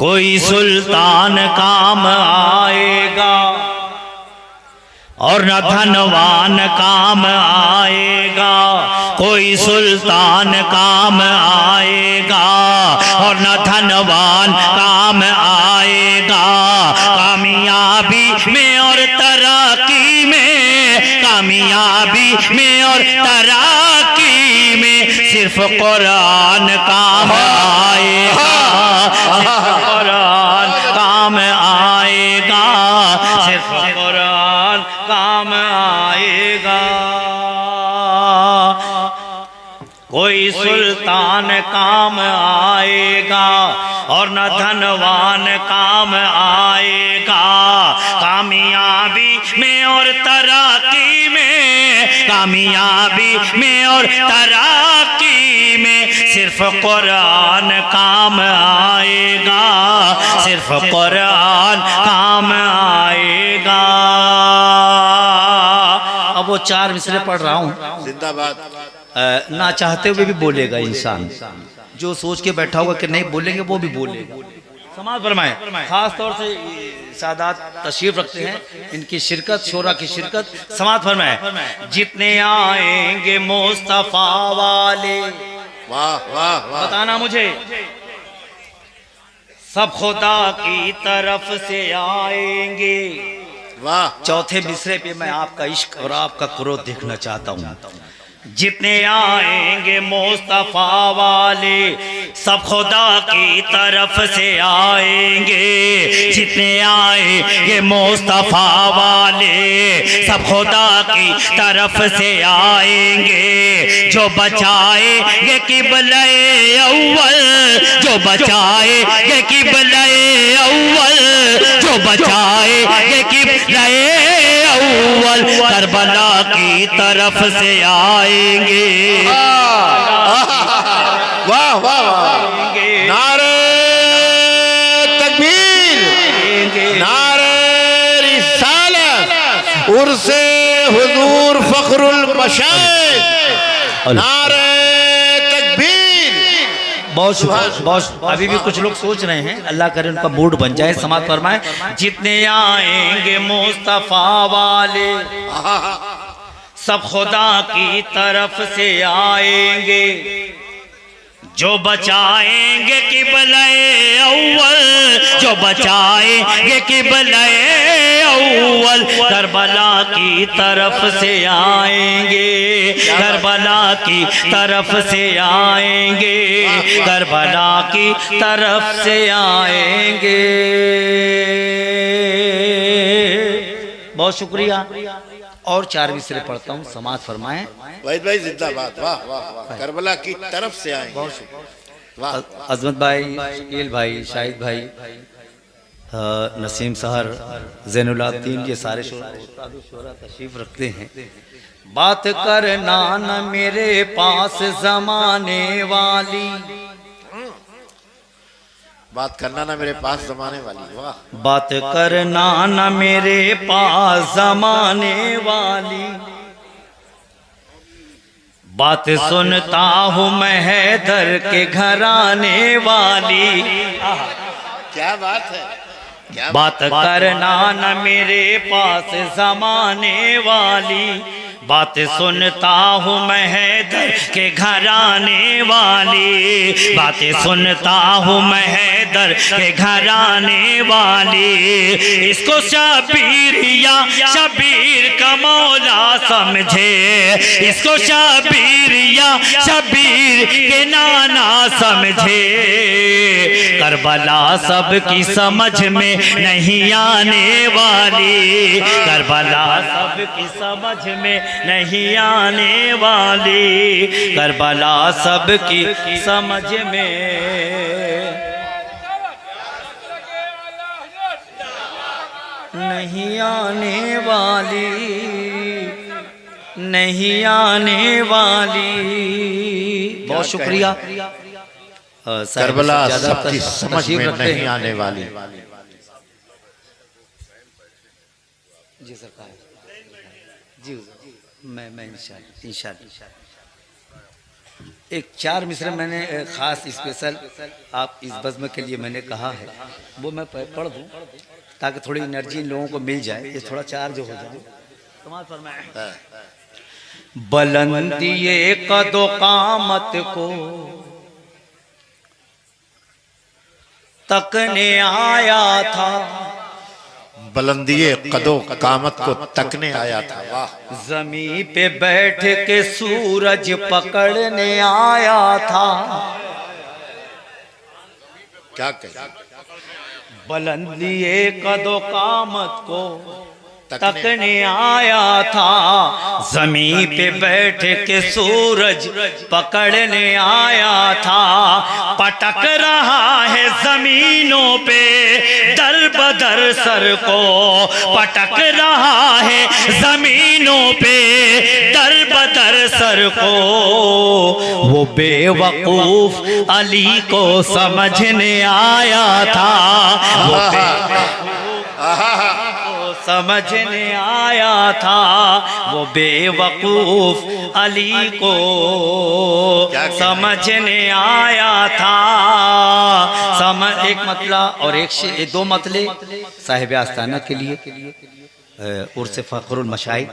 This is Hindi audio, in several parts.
कोई सुल्तान काम आएगा और न धनवान काम आएगा। कोई सुल्तान काम आएगा और न धनवान काम आएगा। कामयाबी में और तरक्की में, कामयाबी में और तरक्की में सिर्फ कुरान काम आएगा। कुरान काम आएगा, सिर्फ कुरान काम आएगा। कोई सुल्तान काम आएगा और न धनवान काम आएगा। कामयाबी में और तरक्की में, कामयाबी में और तरक्की में सिर्फ कुरान काम आएगा, सिर्फ कुरान काम आएगा। अब वो चार मिसरे पढ़ रहा हूँ, जिंदाबाद। ना चाहते हुए भी बोलेगा इंसान। जो सोच के बैठा होगा कि नहीं बोलेंगे वो भी बोलेगा। समाज फरमाए, खास तौर से सादात तशरीफ रखते हैं, इनकी शिरकत, शोरा की शिरकत। समाज फरमाए, जितने आएंगे मुस्तफा वाले, वाह वाह वाह, बताना मुझे, सब खुदा की तरफ से आएंगे। वाह। चौथे मिसरे पे मैं आपका इश्क और आपका क्रोध देखना चाहता हूँ। जितने आएंगे मुस्तफा वाले सब खुदा की तरफ से आएंगे। जितने आएंगे मुस्तफा वाले सब खुदा की तरफ से आएंगे। जो बचाएंगे किबले अव्वल, जो बचाएंगे किबले अव्वल, जो बचाएंगे किबले अव्वल करबला की तरफ से आएंगे। वाह वाह वाह, नारे तकबीर, नारे रिसालत, उर्से हुजूर फखरुल मशाइख, नारे तकबीर। बहुत अभी भी कुछ लोग सोच रहे हैं, अल्लाह करे उनका मूड बन जाए। समाज फरमाए, जितने आएंगे मुस्तफा वाले सब खुदा की तरफ से आएंगे। जो बचाएंगे किबले अव्वल, जो बचाएंगे किबले अव्वल करबला की तरफ से आएंगे। करबला की तरफ से आएंगे, करबला की तरफ से आएंगे। बहुत शुक्रिया। और चार मिसरे पढ़ता हूँ, समाज फरमाएं। वहीद भाई जिंदाबाद। वाह वाह वाह, करबला की तरफ से आएंगे। वाह। अजमत भाई, शकील भाई, शाहिद भाई, नसीम सहर, ज़ैनुलाब्दीन, ये सारे शोरा तशरीफ रखते हैं। बात करना न मेरे पास जमाने वाली, बात करना ना मेरे पास जमाने वाली। वाह। बात करना न मेरे पास जमाने वाली, बात सुनता हूँ मैं हैदर के घराने वाली। क्या बात है, क्या बात करना न मेरे पास जमाने वाली, बात सुनता हूँ मैं हैदर के घराने वाली। बातें सुनता हूँ मैं हैदर के घराने वाली। इसको शबीर या शबीर का मौला समझे, इसको शबीर या शबीर के नाना समझे। करबला सबकी समझ में नहीं आने वाली, करबला सबकी समझ में नहीं आने वाली, करबला सबकी समझ में नहीं आने वाली, नहीं आने वाली। बहुत शुक्रिया। करबला सबकी समझ में नहीं आने वाली। जी सरकार, जी मैं इंशाअल्लाह। एक 4 मिसरे मैंने खास स्पेशल आप इस बज़्म के लिए मैंने कहा है, वो मैं पढ़ दूं ताकि थोड़ी एनर्जी इन लोगों को मिल जाए, ये थोड़ा चार्ज हो जाए। समाज फरमाए। बुलंदिए कदो कामत को तकने आया था, बुलंदिए कदो कामत को तकने आया था। वाह। जमी पे बैठ के सूरज पकड़ने आया था। क्या कहे? बुलंदिए कदो कामत को तकने आया था, जमी पे बैठ के सूरज पकड़ने आया था। पटक रहा है जमीनों पे दर बदर सर को, पटक रहा है जमीनों पे दर बदर सर को। वो बेवकूफ अली को समझने आया था, वो समझने आया था, वो बेवकूफ अली को समझने आया था। एक मतला और एक 2 मतले साहिब आस्ताना के लिए उर्स फ़ख्रुल मशाइख।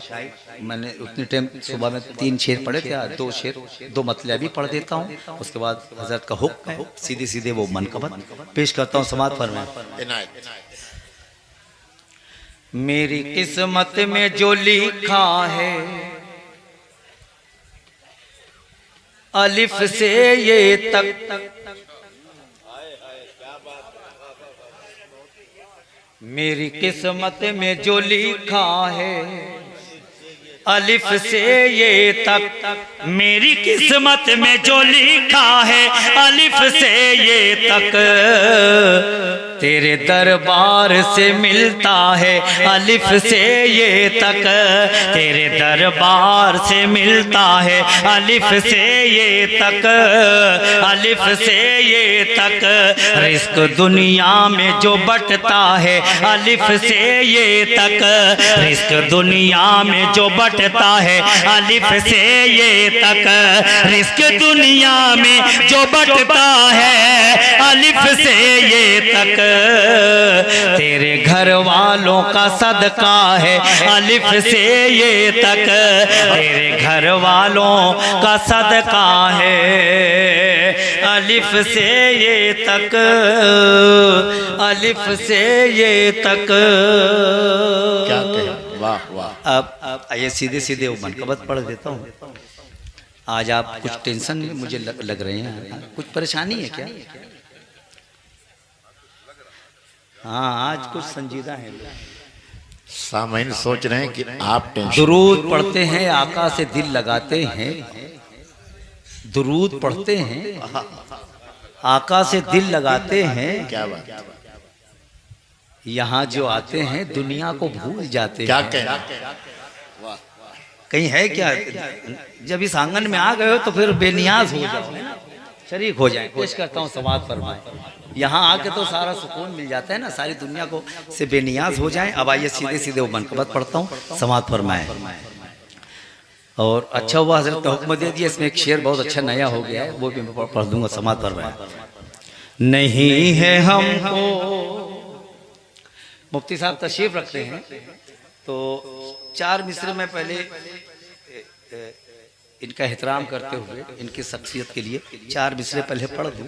मैंने उतने टाइम सुबह में 3 शेर पढ़े थे, 2 शेर 2 मतले अभी पढ़ देता हूँ, उसके बाद हजरत का हुक्म है, सीधे सीधे वो मनकबत पेश करता हूँ। समात फरमाए। मेरी किस्मत में जो लिखा है अलिफ से ये तक, मेरी किस्मत में जो लिखा है अलिफ से ये तक, मेरी किस्मत में जो लिखा है अलिफ से ये तक, तेरे दरबार से मिलता है अलिफ से ये तक, तेरे दरबार से मिलता है अलिफ से ये तक, अलिफ से ये तक। रिस्क दुनिया में जो बंटता है अलिफ से ये तक, रिस्क दुनिया में जो बंटता है अलिफ से ये तक, रिस्क दुनिया में जो बंटता है अलिफ से ये तक, तेरे घर वालों का सदका है अलिफ से ये तक, तेरे घर वालों का सदका है अलिफ से ये तक, अलिफ से ये तक। क्या कहे? वाह वाह। अब आइए सीधे सीधे वो मनकबत पढ़ देता हूँ। आज आप कुछ टेंशन में मुझे लग रहे हैं, कुछ परेशानी है क्या? हाँ, आज कुछ संजीदा है। सामईन सोच रहे हैं कि आप दुरूद पढ़ते हैं, आका से दिल लगाते हैं, दुरूद पढ़ते हैं, आका से दिल लगाते हैं। क्या बात? यहाँ जो आते हैं दुनिया को भूल जाते क्या हैं। कहें? कहीं है क्या? जब इस आंगन में आ गए हो तो फिर बेनियाज हो जाओ, शरीक हो जाए। पेश करता हूँ समात फरमाए। यहाँ आके तो सारा सुकून मिल जाता है ना, सारी दुनिया को से बेनियाज हो जाए। अब आइए सीधे सीधे वो मनकबत पढ़ता हूँ, समात फरमाए। और अच्छा हुआ हजरत ने हुक्म दे दिया, इसमें एक शेर बहुत अच्छा नया हो गया है, वो भी मैं पढ़ दूंगा। समात फरमाए। नहीं है हमको, मुफ्ती साहब तशरीफ रखते हैं तो 4 मिसरे में पहले इनका एहतराम करते हुए इनकी शख्सियत के लिए 4 मिसरे पहले पढ़ दूं,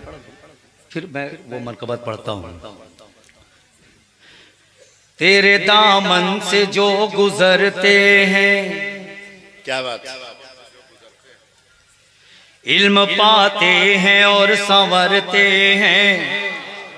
फिर मैं वो मनकबत पढ़ता हूँ। तेरे दामन से जो गुजरते हैं, क्या बात? इल्म पाते हैं और संवरते हैं।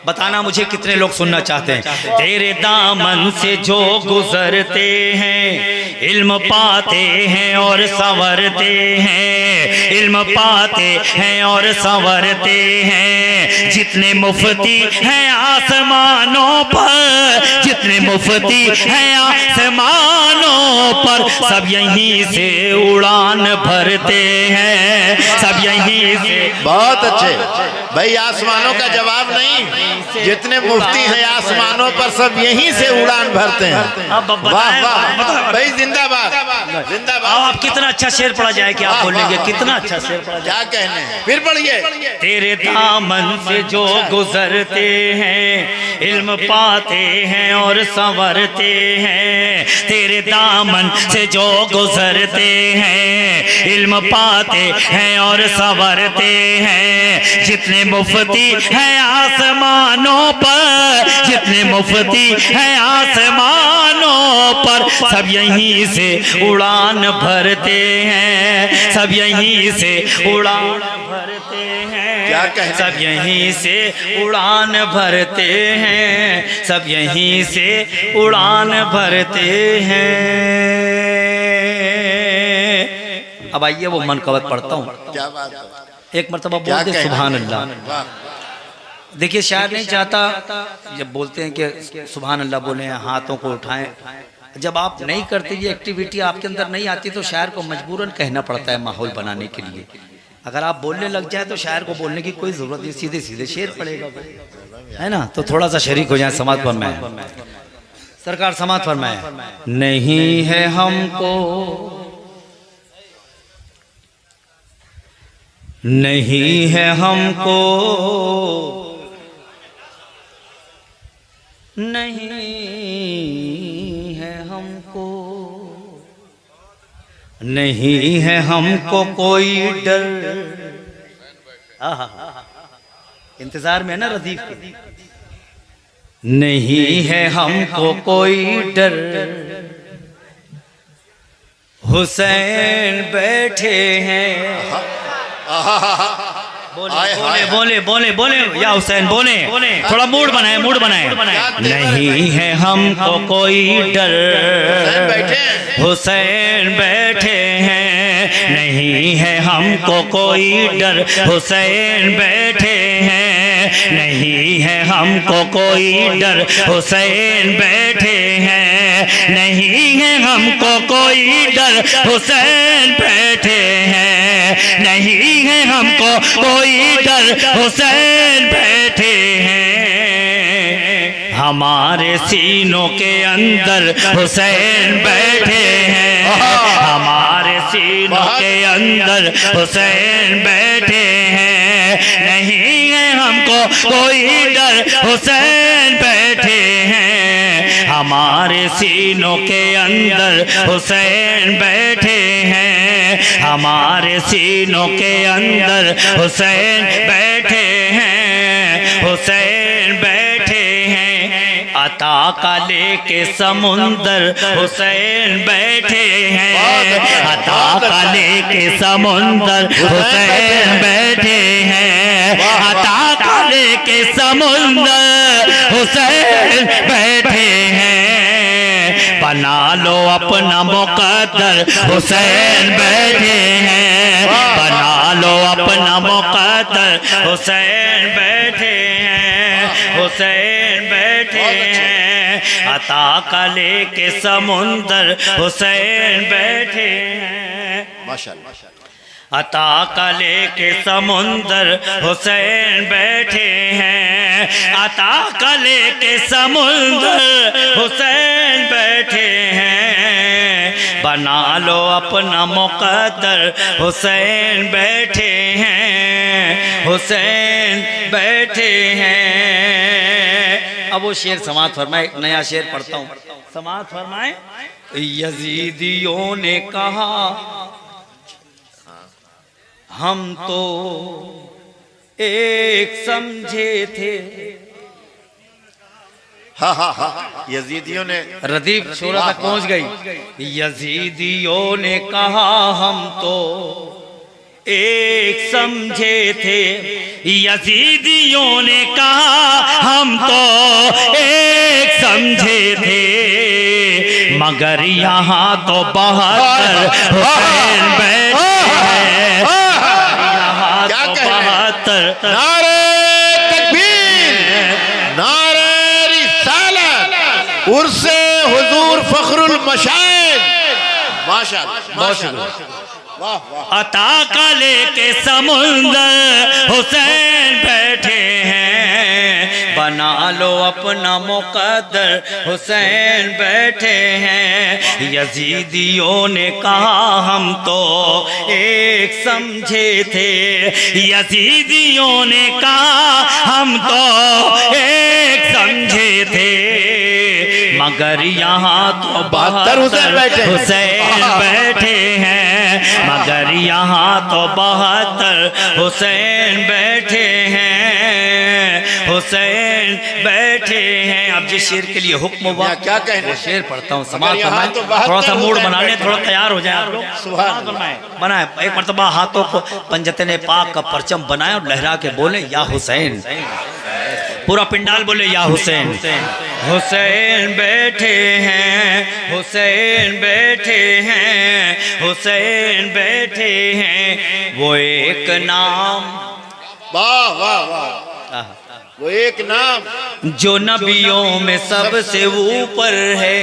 बताना मुझे कितने लोग सुनना चाहते हैं। तेरे दामन से जो गुजरते हैं, इल्म पाते हैं और संवरते हैं, इल्म पाते हैं और संवरते हैं। जितने मुफ्ती हैं आसमानों पर, जितने मुफ्ती हैं आसमानों पर, सब यहीं से उड़ान भरते हैं, सब यहीं से। बहुत अच्छे भाई, आसमानों का जवाब नहीं, जितने मुफ्ती हैं आसमानों पर सब यहीं से उड़ान भरते हैं। अब वाह वाह भाई, जिंदाबाद जिंदाबाद। आप कितना अच्छा शेर पढ़ा जाए कि आप बोलेंगे कितना अच्छा शेर पढ़ा जाए। क्या कहने हैं, फिर पढ़िए। तेरे दामन से जो गुजरते हैं इल्म पाते हैं और संवरते हैं। तेरे दामन से जो गुजरते हैं इल्म पाते हैं और संवरते हैं। जितने मुफ्ती हैं आसमानों पर, जितने मुफ्ती हैं आसमानों पर, सब यहीं से उड़ान भरते हैं, सब यहीं से उड़ान भरते हैं। क्या कहने? सब यहीं से उड़ान भरते हैं, सब यहीं से उड़ान भरते हैं। अब आइए वो मनकबत पढ़ता हूँ। क्या बात है, एक मरतबा बोल दे सुभान अल्लाह। वाह। देखिए शायर नहीं चाहता जब बोलते हैं कि सुभान अल्लाह बोले हाथों को उठाएं, जब आप नहीं करते ये एक्टिविटी आपके अंदर नहीं आती तो शायर को मजबूरन कहना पड़ता है माहौल बनाने के लिए। अगर आप बोलने लग जाए तो शायर को बोलने की कोई जरूरत नहीं, सीधे सीधे शेर पड़ेगा, है ना। तो थोड़ा सा शरीक हो जाए, समाज फरमाए सरकार, समाज फरमाए। नहीं है हमको, नहीं है हमको, नहीं है हमको, नहीं है हमको कोई डर। इंतजार में है ना रदीफ के। नहीं है हमको कोई डर, हुसैन बैठे हैं। बोले बोले बोले बोले या हुसैन बोले, थोड़ा मूड बनाए, मूड बनाए। नहीं है हमको कोई डर, हुसैन बैठे हैं। नहीं है हमको कोई डर, हुसैन बैठे हैं। नहीं है हमको कोई डर, हुसैन बैठे हैं। नहीं है हमको कोई डर, हुसैन बैठे हैं। नहीं है हमको कोई डर, हुसैन बैठे हैं। हमारे सीनों के अंदर हुसैन बैठे हैं। हमारे सीनों के अंदर हुसैन बैठे हैं। नहीं है हमको कोई डर, हुसैन बैठे हैं। हमारे सीनों के अंदर हुसैन बैठे हैं। हमारे सीनों के अंदर हुसैन बैठे हैं। हुसैन बैठे हैं। अता का लेके समुंदर हुसैन बैठे हैं। अता का लेके समुंदर हुसैन बैठे हैं। अता का लेके समुंदर हुसैन बैठे हैं। बना लो अपना मुकद्दर, हुसैन बैठे हैं। बना लो अपना मुकद्दर, हुसैन बैठे हैं। हुसैन बैठे हैं। अता का लेके समुंदर हुसैन बैठे हैं। माशाअल्लाह। अता का लेके समुंदर हुसैन बैठे हैं। अता का लेके समुंदर हुसैन बैठे हैं। बना लो अपना मुकद्दर, हुसैन बैठे हैं। हुसैन बैठे हैं। अब वो शेर समात फरमाए, नया शेर पढ़ता हूँ। समात फरमाए। यजीदियों ने कहा हम तो एक समझे थे। हाँ हाँ हाँ, यजीदियों ने, रदीफ शोरा तक पहुंच गई। यजीदियों ने कहा हम तो एक समझे थे। यजीदियों ने कहा हम तो एक समझे थे। मगर यहाँ तो 72 हुसैन बैठे हैं। क्या कह रहे हैं? 72 नारे तकबीर, नारे रिसालत, उर्से हुजूर फखरुल मशाइख। माशाअल्लाह, माशाअल्लाह, वाह वाह। अता का लेके समुंदर हुसैन बैठे हैं। बना लो अपना मुकद्दर, हुसैन बैठे हैं। यजीदियों ने कहा हम तो एक समझे थे, यजीदियों ने कहा हम तो एक समझे थे, मगर यहाँ तो 72 हुसैन बैठे हैं, मगर यहाँ तो 72 हुसैन बैठे हैं, हुसैन बैठे हैं। अब जिस शेर के लिए हुक्म हुआ क्या कहने, शेर पढ़ता हूँ, समाज यहाँ तो थोड़ा सा मूड बना ले, थोड़ा तैयार हो जाए आप लोग। बनाए एक मरतबा हाथों को पंजतने पाक का परचम बनाए और लहरा के बोले या हुसैन, पूरा पिंडाल बोले या हुसैन। हुसैन बैठे हैं, हुसैन बैठे हैं, हुसैन बैठे हैं। वो एक नाम, वाह वाह वाह, वो एक नाम जो नबियों में सबसे ऊपर है।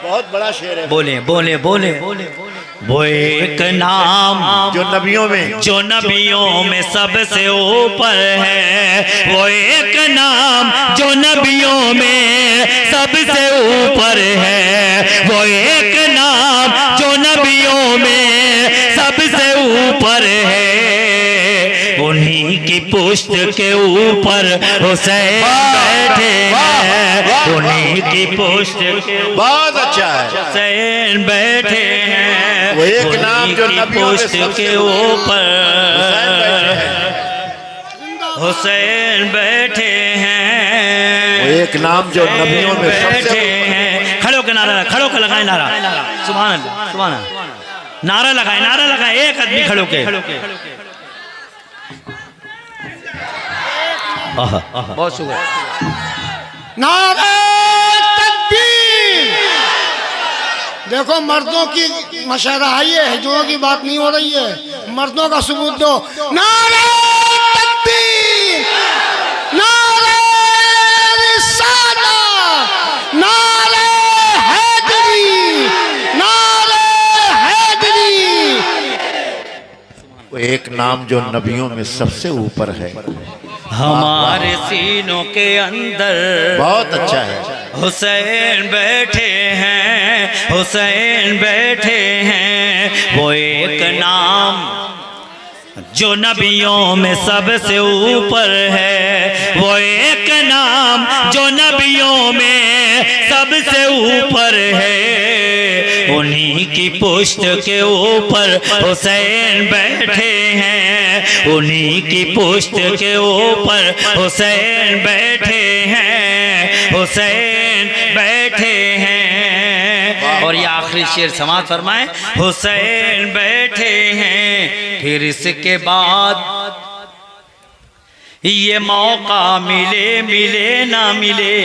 बहुत बड़ा शेर है। बोले बोले बोले बोले, वो एक नाम जो नबियों में सबसे ऊपर है, वो एक नाम जो नबियों में सबसे ऊपर है, वो एक नाम जो नबियों में सबसे ऊपर है। उन्हीं की पुष्ट के ऊपर हुसैन बैठे हैं, उन्हीं की पुष्ट के बहुत अच्छा है। हुसैन बैठे हैं, वो एक नाम जो नबियों में पुष्ट के ऊपर हुसैन बैठे हैं, वो एक नाम जो नबियों में बैठे हैं। खड़ो के नारा, खड़ो के लगाए नारा, सुभान अल्लाह, सुभान अल्लाह, नारा लगाए एक आदमी खड़ो के। बहुत शुक्र। नारे तकबीर। देखो मर्दों की मशहरा है ये, हिजड़ों की बात नहीं हो रही है, मर्दों का सबूत दो। नारे तकबीर, नारे रिसालत, नारे हैदरी, नारे हैदरी। वो एक नाम जो नबियों में सबसे ऊपर है, हमारे सीनों के अंदर बहुत अच्छा है। हुसैन बैठे हैं, हुसैन बैठे हैं। वो एक नाम जो नबियों में सबसे ऊपर है, वो एक नाम जो नबियों में सबसे ऊपर है। उन्हीं की पुष्ट के ऊपर हुसैन बैठे हैं, उन्हीं की पुष्ट के ऊपर हुसैन बैठे हैं, हुसैन बैठे हैं। और ये आखिरी शेर समाज फरमाए, हुसैन बैठे हैं। फिर इसके बाद ये मौका मिले मिले ना मिले,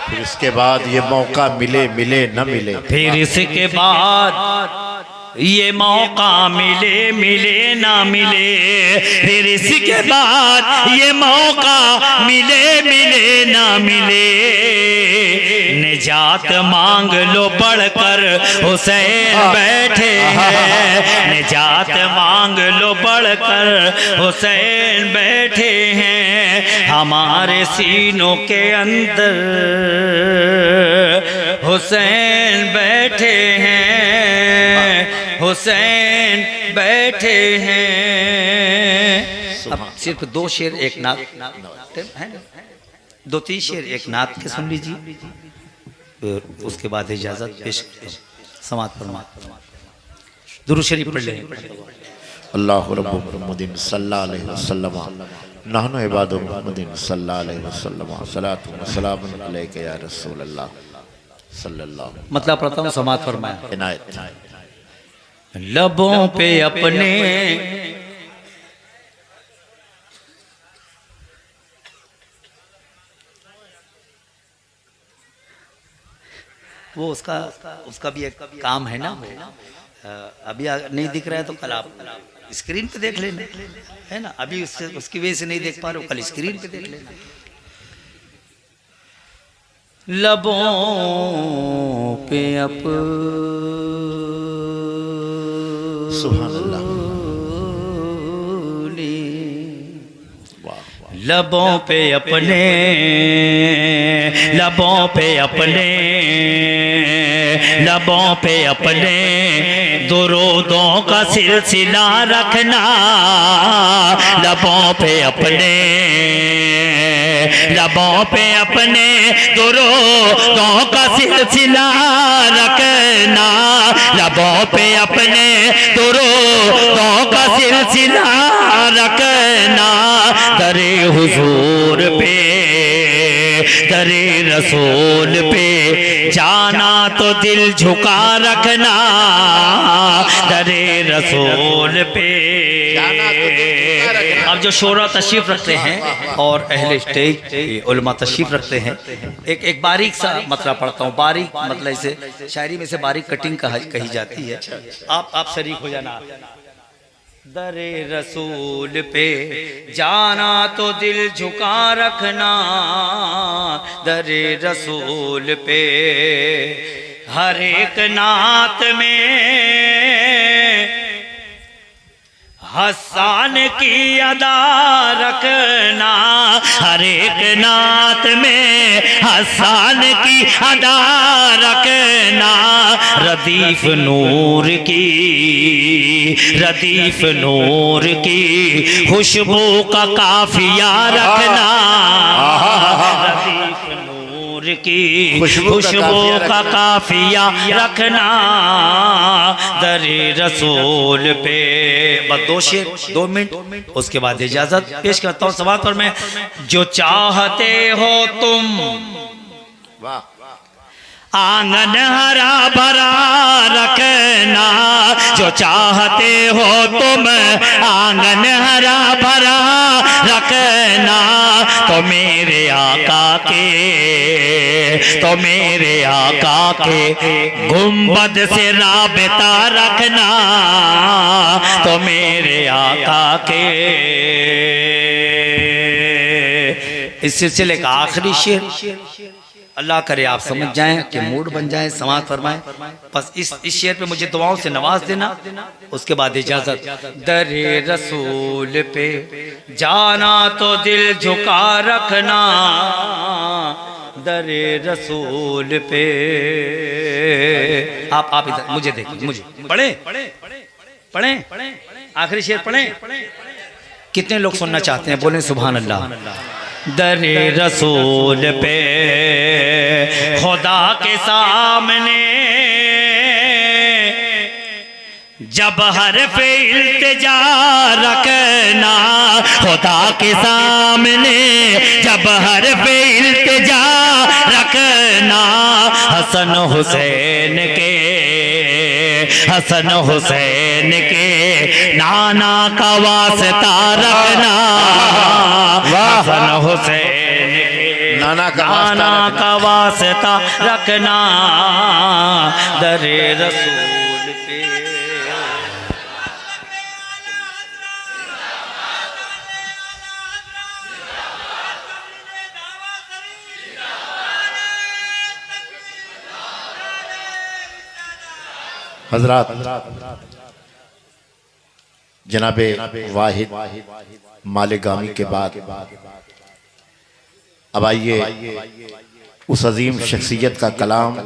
फिर इसके बाद ये मौका मिले मिले न मिले, फिर इसके बाद ये मौका मिले मिले ना मिले, फिर इसके बाद ये मौका मिले मिले ना मिले। निजात मांग लो बढ़कर हुसैन बैठे हैं, निजात मांग लो बढ़कर हुसैन बैठे हैं। हमारे सीनों के अंदर हुसैन बैठे हैं, हुसैन बैठे हैं। अब सिर्फ 2 शेर एक नात है, 2-3 शेर एक नात के सुन लीजिए, उसके बाद इजाजत पेश समात फरमा दुरूद शरीफ पढ़ लें। अल्लाहु रब्बु मुहम्मदिन सल्लल्लाहु अलैहि वसल्लम नहनु इबादु मुहम्मदिन सल्लल्लाहु अलैहि वसल्लम सलातु व सलामुन अलैका या रसूल अल्लाह सल्लल्लाहु। मतलब पढ़ता हूँ, समात फरमाए। इनायत। लबों पे अपने वो उसका भी एक काम है ना, अभी नहीं दिख रहा है तो कल आप स्क्रीन पे देख लेना, है ना। अभी उसकी वजह से नहीं देख पा रहे हो, कल स्क्रीन पे देख लेना। लबों पे सुभान अल्लाह, लबों पे अपने, लबों पे अपने, लबों पे अपने दुरूदों का सिलसिला रखना, लबों पे अपने, लबों पे अपने दुरूदों का सिलसिला रखना, लबों पे अपने दुरूदों का सिलसिला रखना, दरे हुजूर पे, दरे रसूल पे जाना तो दिल झुका रखना, दरे रसूल पे। अब जो शोरा तशरीफ रखते हैं और अहले स्टेज उलमा तशरीफ रखते हैं, एक बारीक सा मतलब पढ़ता हूँ, बारीक मतलब इसे शायरी में से बारीक कटिंग कही जाती है, आप शरीक हो जाना। दरे रसूल पे जाना तो दिल झुका रखना, दरे रसूल पे हर एक नात में हसन की अदा रखना, हर एक नात में हसन की अदा रखना, रदीफ नूर की, रदीफ नूर की खुशबू का काफिया रखना, रदीफ नूर की खुशबू का काफिया रखना, दरे रसूल पे। बस 2 शेर 2 मिनट, उसके बाद इजाजत पेश करता हूँ समात पर मैं। जो चाहते हो तुम आंगन हरा भरा रखना, जो चाहते हो तुम आंगन हरा भरा रखना, तो मेरे आका के, तो मेरे आका के गुंबद से राबता रखना, तो मेरे आका के। इस सिलसिले का आखिरी शेर, अल्लाह करे आप समझ जाएं कि मूड बन जाए, समाज फरमाएं। बस इस शेर पे मुझे दुआओं से नवाज देना, उसके बाद इजाजत। दरे रसूल पे जाना तो दिल झुका रखना, दरे रसूल पे। आप इधर मुझे देखिए, मुझे पढ़े पढ़े आखिरी शेर पढ़े। कितने लोग सुनना चाहते हैं, बोलें सुभान अल्लाह। दरे रसूल पे खुदा के सामने जब हर्फ इल्तिजा रखना, खुदा के सामने जब हर्फ इल्तिजा रखना, हसन हुसैन के, हसन हुसैन के नाना का वास्ता रखना, हसन हुसैन के नाना का वास्ता रखना, दरे रसूल पे। हजरात, जनाबे वाहिद मालेगामी के बाद अब आइए उस अजीम शख्सियत का कलाम